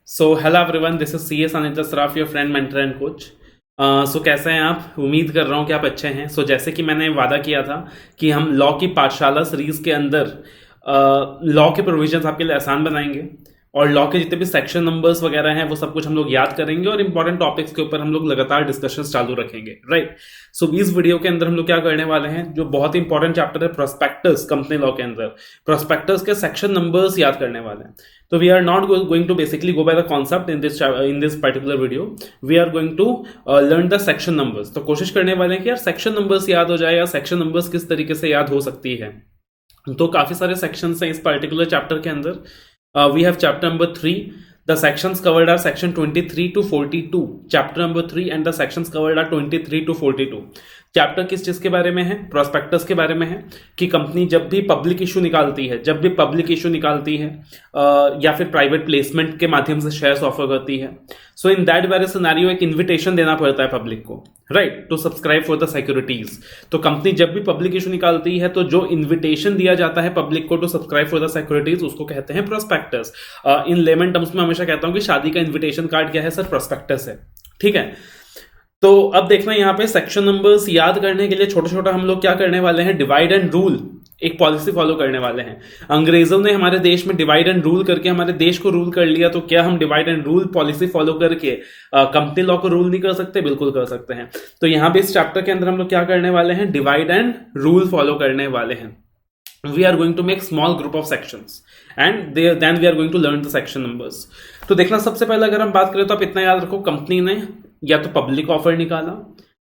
So hello everyone, this is C S Anil Saraf, your friend mentor and coach. So कैसे हैं आप? उम्मीद कर रहा हूँ कि आप अच्छे हैं। जैसे कि मैंने वादा किया था कि हम लॉ की पाठशाला सीरीज के अंदर लॉ के प्रोविजंस आपके लिए आसान बनाएंगे और लॉ के जितने भी सेक्शन नंबर्स वगैरह हैं वो सब कुछ हम लोग याद करेंगे और इंपॉर्टेंट टॉपिक्स के ऊपर हम लोग लगातार डिस्कशन चालू रखेंगे, राइट। इस वीडियो के अंदर हम लोग क्या करने वाले हैं, जो बहुत ही इंपॉर्टेंट चैप्टर है प्रोस्पेक्टस कंपनी लॉ के अंदर, प्रोस्पेक्टस के सेक्शन नंबर्स याद करने वाले हैं। तो we are not going to basically go by the concept in this particular video. We are going to learn the section numbers. तो कोशिश करने वाले हैं कि यार सेक्शन नंबर्स याद हो जाए या सेक्शन नंबर्स किस तरीके से याद हो सकती है। तो काफी सारे सेक्शंस हैं इस पर्टिकुलर चैप्टर के अंदर। We have chapter number 3. The sections covered are section 23 to 42. Chapter number 3 and the sections covered are 23 to 42. Chapter किस चीज के बारे में है? प्रोस्पेक्टस के बारे में है कि कंपनी जब भी पब्लिक इशू निकालती है, या फिर प्राइवेट प्लेसमेंट के माध्यम से शेयर्स ऑफर करती है, so in that very scenario एक इन्विटेशन देना पड़ता है पब्लिक को, right, to subscribe for the securities. तो कंपनी जब भी पब्लिक इशू निकालती है तो जो इन्विटेशन दिया जाता है पब्लिक को to subscribe for the securities, उसको कहते हैं प्रोस्पेक्टस। इन लेमन टर्म्स में हमेशा कहता हूं कि शादी का इन्विटेशन कार्ड क्या है सर? प्रोस्पेक्टस है, ठीक है। तो अब देखना यहाँ पे सेक्शन नंबर्स याद करने के लिए छोटा छोटा हम लोग क्या करने वाले हैं, डिवाइड एंड रूल एक पॉलिसी फॉलो करने वाले हैं। अंग्रेजों ने हमारे देश में डिवाइड एंड रूल करके हमारे देश को रूल कर लिया, तो क्या हम divide and rule policy follow करके कंपनी लॉ को रूल नहीं कर सकते? बिल्कुल कर सकते हैं। तो यहाँ पे इस चैप्टर के अंदर हम लोग क्या करने वाले हैं, डिवाइड एंड रूल फॉलो करने वाले हैं। We are going to make small group of sections and then we are going to learn the section numbers. तो देखना, सबसे पहले अगर हम बात करें तो आप इतना याद रखो, कंपनी ने या तो पब्लिक ऑफर निकाला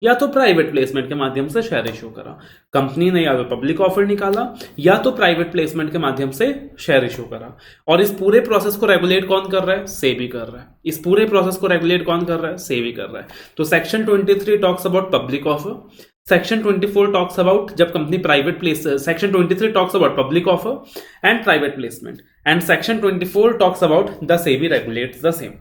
या तो प्राइवेट प्लेसमेंट के माध्यम से शेयर इशू करा। कंपनी ने या तो पब्लिक ऑफर निकाला या तो प्राइवेट प्लेसमेंट के माध्यम से शेयर इशू करा। और इस पूरे प्रोसेस को रेगुलेट कौन कर रहा है? सेबी कर रहा है। इस पूरे प्रोसेस को रेगुलेट कौन कर रहा है? सेबी कर रहा है। तो section 23 talks about public offer, section 24 talks about जब company private place, section 23 talks about public offer and private placement, and section 24 talks about the SEBI regulates the same,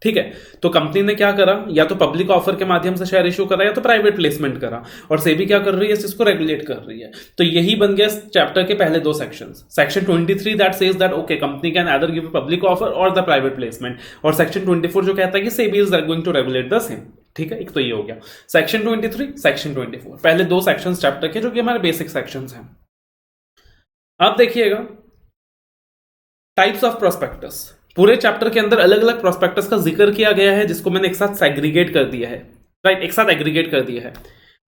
ठीक है। तो कंपनी ने क्या करा, या तो पब्लिक ऑफर के माध्यम से शेयर इशू करा या तो प्राइवेट प्लेसमेंट करा, और सेबी क्या कर रही है, इसको रेगुलेट कर रही है। तो यही बन गया चैप्टर के पहले दो sections. Section 23 that says that okay company can either give a public offer और द प्राइवेट प्लेसमेंट, और सेक्शन 24 जो कहता है कि SEBI is going to regulate the same, ठीक है। एक तो ये हो गया सेक्शन 23, सेक्शन 24, पहले दो सेक्शंस चैप्टर के जो कि हमारे बेसिक सेक्शंस हैं। अब देखिएगा टाइप्स ऑफ प्रोस्पेक्टस। पूरे चैप्टर के अंदर अलग अलग प्रोस्पेक्टस का जिक्र किया गया है, जिसको मैंने एक साथ सेग्रीगेट कर दिया है, राइट, एक साथ एग्रीगेट कर दिया है।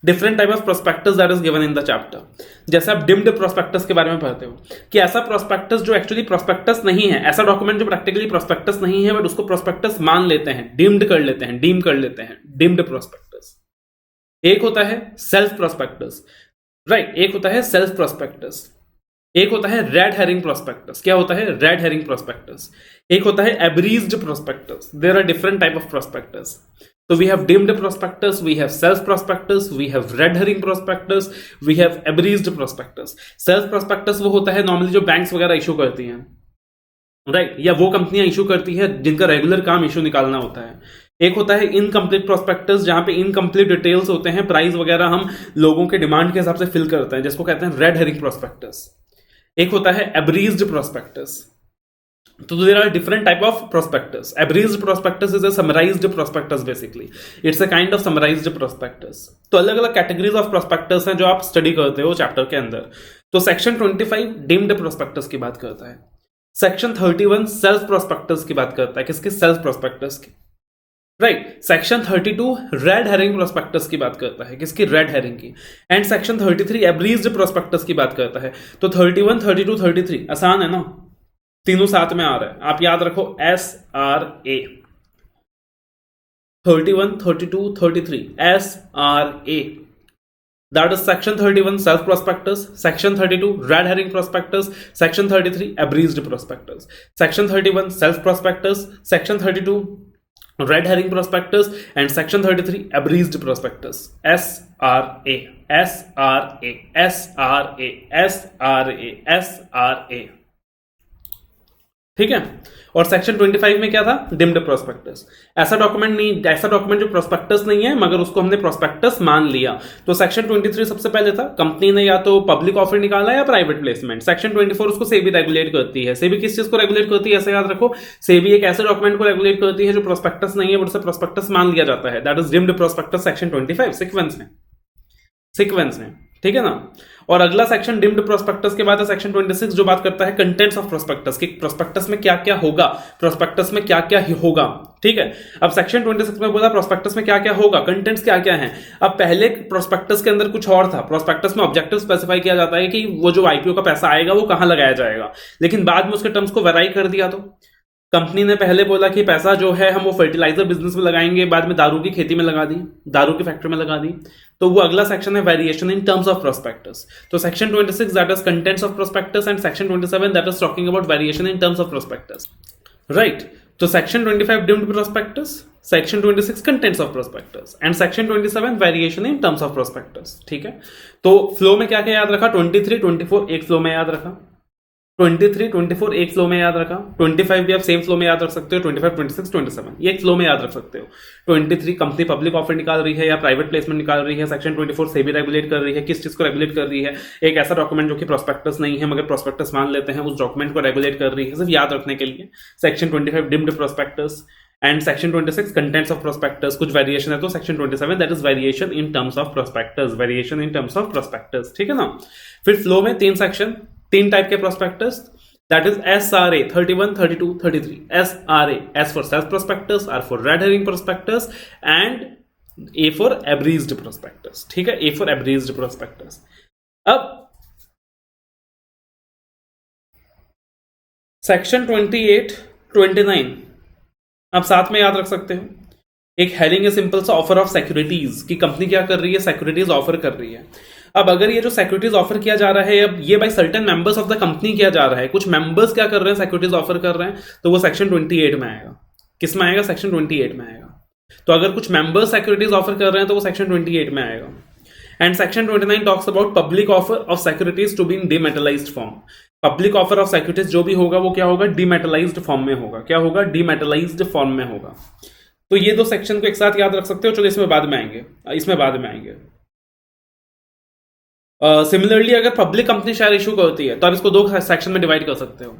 Different type of prospectus that is given in the chapter. जैसे आप डिम्ड प्रोस्पेक्टस के बारे में पढ़ते हो कि ऐसा प्रोस्पेक्टस जो एक्चुअली प्रोस्पेक्टस नहीं है, ऐसा डॉक्यूमेंट जो प्रैक्टिकली प्रोस्पेक्टस नहीं है बट उसको प्रोस्पेक्टस मान लेते हैं, डीम्ड कर लेते हैं, डीम कर लेते हैं, डिम्ड प्रोस्पेक्टस। एक होता है सेल्फ प्रोस्पेक्टस, राइट, एक होता है सेल्फ प्रोस्पेक्टस, एक होता है रेड हेरिंग प्रोस्पेक्टस। क्या होता है? Red herring prospectus. एक होता है abridged prospectus. There are different type of prospectus. So we have dimmed prospectus, we have self prospectus, we have red herring prospectus, we have abreast prospectus. Self prospectus वो होता है normally जो banks वगैरह issue करती हैं, right, या वो कंपनियां इशू करती है जिनका रेगुलर काम इशू निकालना होता है। एक होता है इनकम्प्लीट प्रोस्पेक्टस, जहां पे इनकम्प्लीट डिटेल्स होते हैं, प्राइस वगैरह हम लोगों के डिमांड के हिसाब से फिल करते हैं, जिसको कहते हैं रेड हेरिंग प्रोस्पेक्टस। एक होता है abreast prospectus। तो there are different type of prospectus. Abreast prospectus is a summarized prospectus basically. It's a kind of summarized prospectus. तो अलग अलग कैटेगरीज ऑफ प्रोस्पेक्टस हैं जो आप स्टडी करते हो चैप्टर के अंदर। तो सेक्शन 25 डिम्ड प्रोस्पेक्टस की बात करता है। सेक्शन 31 सेल्फ प्रोस्पेक्टस की बात करता है। किसके? सेल्फ प्रोस्पेक्टस की, right. Section 32 red herring prospectus की बात करता है। किसकी? रेड हेरिंग की। एंड सेक्शन 33 एब्रीज्ड प्रोस्पेक्टस की बात करता है। तो 31, 32, 33 आसान है ना, तीनों साथ में आ रहा है, आप याद रखो SRA। 31, 32, 33 SRA, that is section 31 self prospectus, section 32 red herring prospectus, section 33 abreast prospectus, section 31 self prospectus, section 32 red herring prospectus, and section 33 abreast prospectus. SRA, SRA, SRA, SRA, SRA। ठीक है। और सेक्शन 25 में क्या था, deemed prospectus. ऐसा document जो prospectus नहीं है मगर उसको हमने प्रोस्पेक्टस मान लिया। तो सेक्शन 23 सबसे पहले था, कंपनी ने या तो पब्लिक ऑफर निकाला या प्राइवेट प्लेसमेंट। सेक्शन 24 उसको सेबी रेगुलेट करती है। सेबी किस चीज को रेगुलेट करती है, ऐसे याद रखो, सेबी एक ऐसे डॉक्यूमेंट को रेगुलेट करती है जो प्रोस्पेक्टस नहीं है बट उसे प्रोस्पेक्टस मान लिया जाता है। That is deemed prospectus, section 25 sequence में, ठीक है ना। और अगला सेक्शन डिम्ड प्रोस्पेक्टस के बाद है सेक्शन 26 जो बात करता है कंटेंट्स ऑफ प्रोस्पेक्टस कि प्रोस्पेक्टस में क्या क्या होगा, प्रोस्पेक्टस में क्या क्या होगा, ठीक है। अब सेक्शन 26 में बोला प्रोस्पेक्टस में क्या क्या होगा, कंटेंट्स क्या क्या हैं। अब पहले प्रोस्पेक्टस के अंदर कुछ और था, प्रोस्पेक्टस में ऑब्जेक्टिव स्पेसिफाई किया जाता है कि वो जो आईपीओ का पैसा आएगा वो कहां लगाया जाएगा, लेकिन बाद में उसके टर्म्स को वेराई कर दिया। तो कंपनी ने पहले बोला कि पैसा जो है हम वो फर्टिलाइजर बिजनेस में लगाएंगे, बाद में दारू की खेती में लगा दी, दारू की फैक्ट्री में लगा दी। तो वो अगला सेक्शन है variation in terms of prospectus. तो section 26 that is contents of prospectus and section 27 that is talking about variation in terms of prospectus, right. तो section 25 deemed prospectus, section 26 contents of prospectus and section 27 variation in terms of prospectus, ठीक है। तो flow में क्या क्या याद रखा, 23, 24 एक फ्लो में याद रखा, 23, 24 एक फ्लो में याद रखा, 25 भी आप सेम फ्लो में याद रख सकते हो, 25, 26, 27 ये एक फ्लो में याद रख सकते हो। 23 कंपनी पब्लिक ऑफर निकाल रही है या प्राइवेट प्लेसमेंट निकाल रही है, सेक्शन 24 से भी रेगुलेट कर रही है, किस चीज को रेगुलेट कर रही है, एक ऐसा डॉक्यूमेंट जो कि प्रोस्पेक्टस नहीं है मगर प्रोस्पेक्टस मान लेते हैं, उस डॉक्यूमेंट को रेगुलेट कर रही है, सिर्फ याद रखने के लिए। Section 25 deemed prospectus and section 26 contents of prospectus, कुछ वेरिएशन है तो section 27 that is variation in terms of prospectus, variation in terms of prospectus, ठीक है ना। फिर फ्लो में तीन सेक्शन, तीन टाइप के prospectus, that is SRA 31, 32, 33. SRA, S for self prospectus, R for red herring prospectus and A for abridged prospectus, ठीक है, A for abridged prospectus। अब सेक्शन 28, 29 आप साथ में याद रख सकते हो। एक हेरिंग है सिंपल सा ऑफर ऑफ सिक्योरिटीज की कंपनी क्या कर रही है, सिक्योरिटीज ऑफर कर रही है। अब अगर ये जो सिक्योरिटीज ऑफर किया जा रहा है, अब ये by certain members of the company किया जा रहा है, कुछ मेंबर्स क्या कर रहे हैं, सिक्योरिटीज ऑफर कर रहे हैं, तो वो सेक्शन 28 में आएगा। किस में आएगा, सेक्शन 28 में आएगा। तो अगर कुछ मेंबर्स सिक्योरिटीज ऑफर कर रहे हैं तो वो सेक्शन 28 में आएगा। And section 29 talks about public offer of securities to be in dematerialised form. Public offer of securities जो भी होगा वो क्या होगा, डीमेटलाइज्ड फॉर्म में होगा। क्या होगा, डीमेटलाइज्ड फॉर्म में होगा। तो ये दो सेक्शन को एक साथ याद रख सकते हो। चलो इसमें बाद में आएंगे, सिमिलरली अगर पब्लिक कंपनी शेयर इशू करती है तो आप इसको दो सेक्शन में डिवाइड कर सकते हो।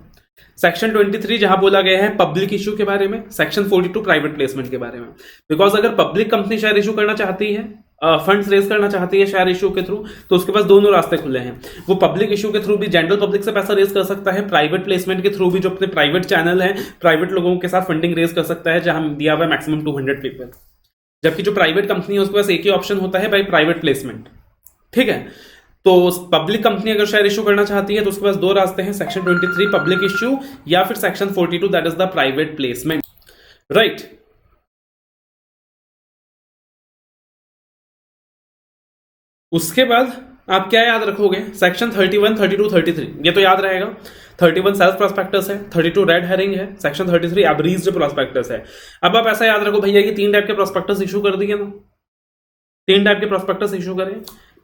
सेक्शन 23 जहां बोला गया है पब्लिक इशू के बारे में, सेक्शन 42 प्राइवेट प्लेसमेंट के बारे में। बिकॉज अगर पब्लिक कंपनी शेयर इशू करना चाहती है, फंड्स रेज करना चाहती है शेयर इशू के थ्रू, तो उसके पास दोनों रास्ते खुले हैं। वो पब्लिक इशू के थ्रू भी जनरल पब्लिक से पैसा रेज कर सकता है, प्राइवेट प्लेसमेंट के थ्रू भी जो अपने प्राइवेट चैनल है, प्राइवेट लोगों के साथ फंडिंग रेज कर सकता है, जहां दिया हुआ है मैक्सिमम 200 पीपल। जबकि जो प्राइवेट कंपनी है उसके पास एक ही ऑप्शन होता है, बाई प्राइवेट प्लेसमेंट, ठीक है। तो पब्लिक कंपनी अगर शेयर इशू करना चाहती है तो उसके पास दो रास्ते हैं, सेक्शन 23 पब्लिक इशू या फिर section 42 that is the private placement, right. उसके बाद आप क्या याद रखोगे, सेक्शन 31, 32, 33 ये तो याद रहेगा। 31 सेल्फ प्रोस्पेक्टस है, 32 रेड हेरिंग है, सेक्शन 33 एब्रीज्ड प्रोस्पेक्टस है। अब आप ऐसा याद रखो भैया कि तीन टाइप के प्रोस्पेक्टस इशू कर दिए ना, तीन टाइप के प्रोस्पेक्टस इशू करें।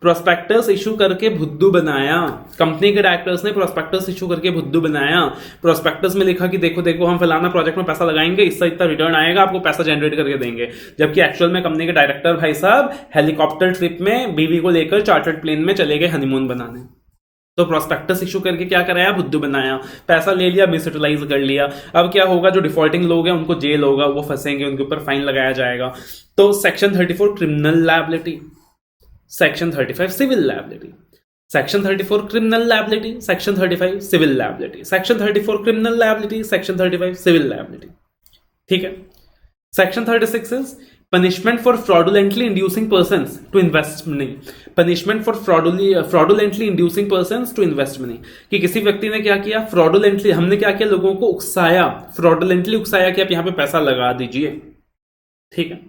प्रोस्पेक्टस इशू करके भुद्दू बनाया, कंपनी के डायरेक्टर्स ने प्रोस्पेक्टस इशू करके भुद्दू बनाया। प्रोस्पेक्टस में लिखा कि देखो देखो हम फलाना प्रोजेक्ट में पैसा लगाएंगे, इससे इतना रिटर्न आएगा, आपको पैसा जनरेट करके देंगे। जबकि एक्चुअल में कंपनी के डायरेक्टर भाई साहब हेलीकॉप्टर ट्रिप में बीवी को लेकर चार्टर्ड प्लेन में चले गए हनीमून बनाने। तो प्रोस्पेक्टस इशू करके क्या कराया, भुद्दू बनाया, पैसा ले लिया, मिसयूटिलाइज कर लिया। अब क्या होगा, जो डिफॉल्टिंग लोग हैं उनको जेल होगा, वो फंसेंगे, उनके ऊपर फाइन लगाया जाएगा। तो section 34 criminal liability, section 35 civil liability, section 34 criminal liability, section 35 civil liability, section 34 criminal liability, section 35 civil liability, ठीक है। Section 36 is punishment for fraudulently inducing persons to invest money, punishment for fraudulently inducing persons to invest money, कि किसी व्यक्ति ने क्या किया, fraudulently, हमने क्या किया, लोगों को उकसाया, फ्रॉडुलेंटली उकसाया कि आप यहां पे पैसा लगा दीजिए, ठीक है।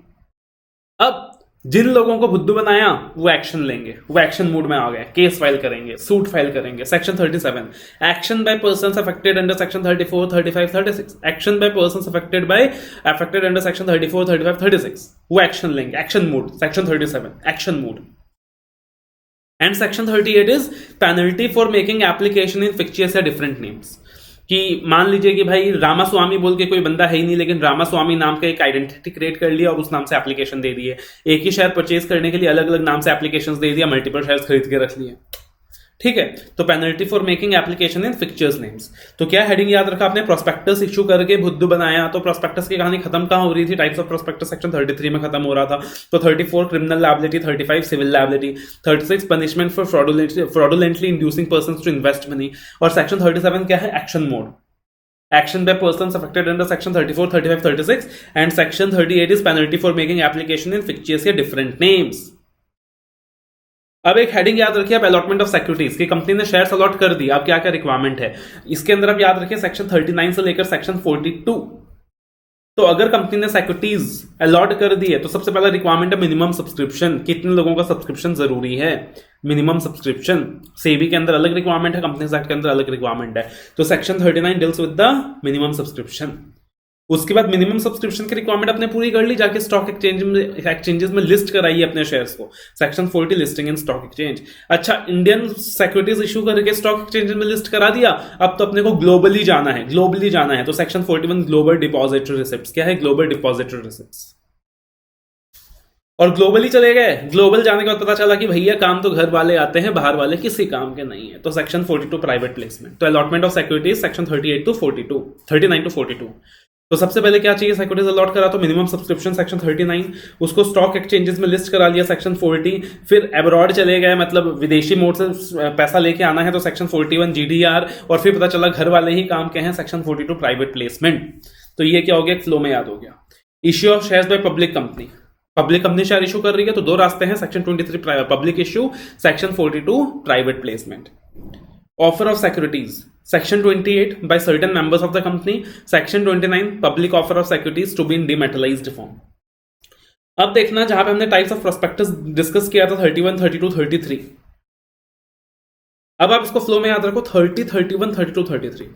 अब जिन लोगों को बुद्धू बनाया वो एक्शन लेंगे, वो एक्शन मूड में आ गए, केस फाइल करेंगे, सूट फाइल करेंगे। Section 37 action by persons affected under section 34, 35, 36, action by persons affected under section 34, 35, 36 वो एक्शन लेंगे, action mood, section 37 action mood. And section 38 is penalty for making application in fictitious या different names, कि मान लीजिए कि भाई रामास्वामी बोल के कोई बंदा है ही नहीं, लेकिन रामास्वामी नाम का एक आइडेंटिटी क्रिएट कर लिया और उस नाम से एप्लीकेशन दे दिए। एक ही शेयर परचेज करने के लिए अलग अलग नाम से एप्लीकेशन दे दिया, मल्टीपल शेयर खरीद के रख लिए। ठीक है, तो penalty for making application in fixtures names. तो क्या हेडिंग याद रखा आपने, प्रोस्पेक्टस इशू करके बुद्धू बनाया। तो प्रोस्पेक्टस की कहानी खत्म कहां हो रही थी, टाइप्स ऑफ प्रोस्पेक्टस सेक्शन 33 में खत्म हो रहा था। तो 34 criminal liability, 35 civil liability, 36 punishment for fraudulently inducing persons to invest money, और सेक्शन 37 क्या है, action mode, action by persons affected under section 34, 35, 36, and section 38 is penalty for making application in fictitious या different names। अब एक heading याद रखिए आप, allotment of securities, की कंपनी ने शेयर्स अलॉट कर दी, अब क्या क्या रिक्वायरमेंट है इसके अंदर आप याद रखिए, सेक्शन 39 से लेकर सेक्शन 42। तो अगर कंपनी ने सिक्योरिटीज अलॉट कर दी है तो सबसे पहला रिक्वायरमेंट है मिनिमम सब्सक्रिप्शन, कितने लोगों का सब्सक्रिप्शन जरूरी है, मिनिमम सब्सक्रिप्शन। सेबी के अंदर अलग रिक्वायरमेंट है, कंपनीज एक्ट के अंदर अलग रिक्वायरमेंट है। तो section 39 deals with the minimum subscription. उसके बाद मिनिमम सब्सक्रिप्शन की रिक्वायरमेंट अपने पूरी कर ली, जाके स्टॉक एक्सचेंजेस में लिस्ट कराइए अपने शेयर्स को, section 40 listing in stock exchange. अच्छा, इंडियन सिक्योरिटीज इशू करके स्टॉक एक्सचेंज में लिस्ट करा दिया, अब तो अपने को ग्लोबली जाना है, ग्लोबली जाना है। तो सेक्शन 41 ग्लोबल डिपॉजिटरी रिसिप्ट्स, क्या है ग्लोबल डिपॉजिटरी रिसिप्ट्स, और ग्लोबली चले गए। ग्लोबल जाने के बाद पता चला कि भैया काम तो घर वाले आते हैं, बाहर वाले किसी काम के नहीं है। तो सेक्शन 42 प्राइवेट प्लेसमेंट। तो allotment of securities section 38 to 42, 39 to 42। तो सबसे पहले क्या चाहिए, सिक्योरिटीज अलॉट करा तो मिनिमम सब्सक्रिप्शन सेक्शन 39, उसको स्टॉक एक्सचेंजेस में लिस्ट करा लिया सेक्शन 40, फिर अब्रॉड चले गए, मतलब विदेशी मोड से पैसा लेके आना है तो सेक्शन 41 जीडीआर, और फिर पता चला घर वाले ही काम के हैं, सेक्शन 42 प्राइवेट प्लेसमेंट। तो ये क्या हो गया, फ्लो में याद हो गया। Issue of shares by public company, public company share issue कर रही है तो दो रास्ते हैं, section 23 public issue, section 42 private placement. Offer of securities section 28 by certain members of the company, section 29 public offer of securities to be in dematerialised form. अब देखना जहां पे हमने टाइप्स ऑफ प्रोस्पेक्टस डिस्कस किया था 31, 32, 33, अब आप इसको फ्लो में याद रखो 30, 31, 32, 33।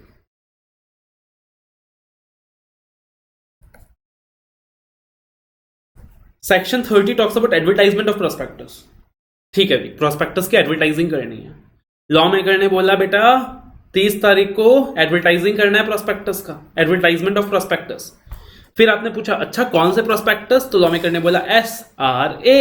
Section 30 talks about advertisement of prospectus. ठीक है भी, प्रोस्पेक्टस की एडवर्टाइजिंग करनी है। लॉ मेकर ने बोला बेटा 30 तारीख को एडवर्टाइजिंग करना है प्रोस्पेक्टस का, एडवर्टाइजमेंट ऑफ प्रोस्पेक्टस। फिर आपने पूछा अच्छा कौन से प्रोस्पेक्टस, तो लॉ मेकर ने बोला SRA,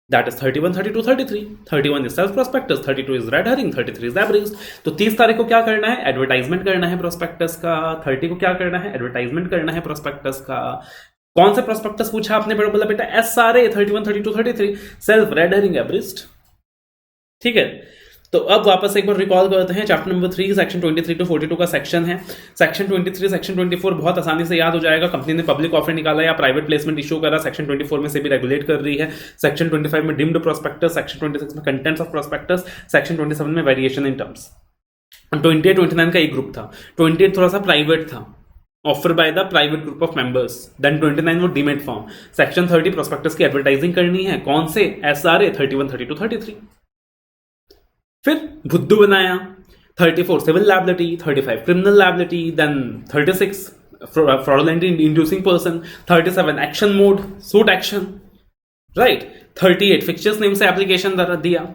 that is 31, 32, 33। 31 is self prospectus, 32 is red herring, 33 is average. तो 30 तारीख को क्या करना है, एडवर्टाइजमेंट करना है प्रोस्पेक्टस का, 30 को क्या करना है, एडवर्टाइजमेंट करना है प्रोस्पेक्टस का। कौन से प्रोस्पेक्टस पूछा आपने, बोला बेटा SRA 31, 32, 33, self red herring average. ठीक है, तो अब वापस एक बार रिकॉल करते हैं, चैप्टर नंबर 3 सेक्शन 23 टू 42 का सेक्शन है। सेक्शन 23, सेक्शन 24 बहुत आसानी से याद हो जाएगा, कंपनी ने पब्लिक ऑफर निकाला या प्राइवेट प्लेसमेंट इशू करा, सेक्शन 24 में से भी रेगुलेट कर रही है। सेक्शन 25 में डिम्ड प्रोस्पेक्टस, सेक्शन 26 में कंटेंट्स ऑफ प्रोस्पेक्टस, सेक्शन 27 में वेरिएशन इन टर्म्स। 28, 29 का एक ग्रुप था, 28 थोड़ा सा प्राइवेट था, offer by the private group of members, then 29 वो डीमेट फॉर्म। सेक्शन 30 प्रोस्पेक्टस की एडवर्टाइजिंग करनी है, कौन से, SRA 31, 32, 33। फिर भुद्दू बनाया, 34 civil liability, 35 criminal liability, then 36 fraudulently inducing person, 37 action mode suit action, right. 38 fictitious name से एप्लीकेशन दिया,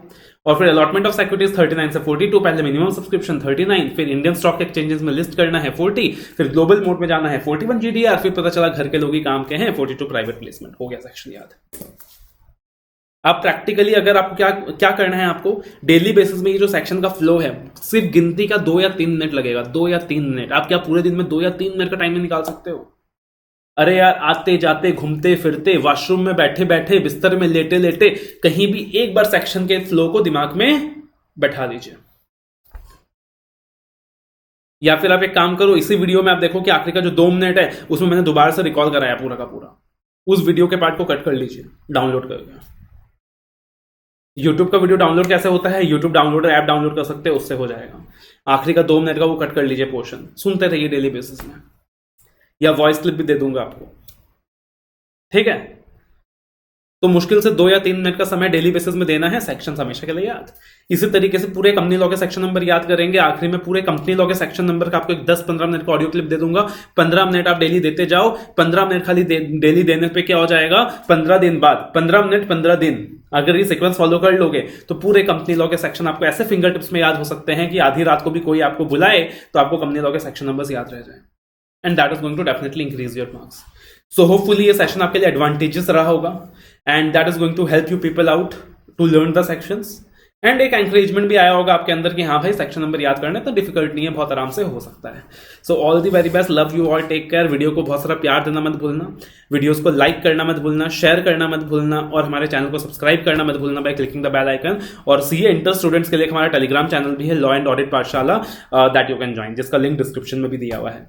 और फिर अलॉटमेंट ऑफ सिक्योरिटीज 39 से 42, पहले मिनिमम सब्सक्रिप्शन 39, फिर इंडियन स्टॉक एक्सचेंजेस में लिस्ट करना है 40, फिर ग्लोबल मोड में जाना है 41 GDR, फिर पता चला घर के लोग ही काम के हैं 42 प्राइवेट प्लेसमेंट। हो गया सेक्शन याद। अब प्रैक्टिकली अगर आपको क्या करना है, आपको डेली बेसिस में ये जो सेक्शन का फ्लो है सिर्फ गिनती का 2 या 3 मिनट लगेगा, 2 या 3 मिनट। आप क्या पूरे दिन में 2 या 3 मिनट का टाइम में निकाल सकते हो? अरे यार, आते जाते घूमते फिरते, वॉशरूम में बैठे बैठे, बिस्तर में लेटे लेटे, कहीं भी एक बार सेक्शन के फ्लो को दिमाग में बैठा लीजिए। या फिर आप एक काम करो, इसी वीडियो में आप देखो कि आखिरी का जो 2 मिनट है उसमें मैंने दोबारा से रिकॉल कराया पूरा का पूरा, उस वीडियो के पार्ट को कट कर लीजिए डाउनलोड करके। यूट्यूब का वीडियो डाउनलोड कैसे होता है, यूट्यूब डाउनलोडर ऐप डाउनलोड कर सकते हैं, उससे हो जाएगा। आखिरी का 2 मिनट का वो कट कर लीजिए पोर्शन, सुनते रहिए डेली बेसिस में, या वॉइस क्लिप भी दे दूंगा आपको, ठीक है। तो मुश्किल से 2 या 3 मिनट का समय डेली बेसिस में देना है, सेक्शन हमेशा के लिए याद। इसी तरीके से पूरे कंपनी लॉ के सेक्शन नंबर याद करेंगे, आखिरी में पूरे कंपनी लॉ के सेक्शन नंबर का आपको एक 10-15 मिनट का ऑडियो क्लिप दे दूंगा, 15 मिनट आप डेली देते जाओ। 15 मिनट खाली डेली देने पे क्या हो जाएगा, 15 दिन बाद 15 मिनट 15 दिन अगर ये सीक्वेंस फॉलो कर लोगे तो पूरे कंपनी लॉ के सेक्शन आपको ऐसे फिंगर टिप्स में याद हो सकते हैं कि आधी रात को भी कोई आपको बुलाए तो आपको कंपनी लॉ के सेक्शन नंबर्स याद रह जाए, and that is going to definitely increase your marks. So hopefully ये सेशन आपके लिए एडवांटेजेस रहा होगा, and that is going to help you people out to learn the sections, एंड एक एंकरेजमेंट भी आया होगा आपके अंदर कि हाँ भाई सेक्शन नंबर याद करना तो डिफिकल्ट नहीं है, बहुत आराम से हो सकता है। So all the very best, love you all, take care. Video को बहुत सारा प्यार देना मत भूलना, वीडियोस को लाइक करना मत भूलना, शेयर करना मत भूलना, और हमारे चैनल को सब्सक्राइब करना मत भूलना by clicking the bell icon. और सीए इंटर स्टूडेंट्स के लिए हमारा टेलीग्राम चैनल भी है, law and audit Pathshala, that you can join, जिसका लिंक डिस्क्रिप्शन में भी दिया हुआ है।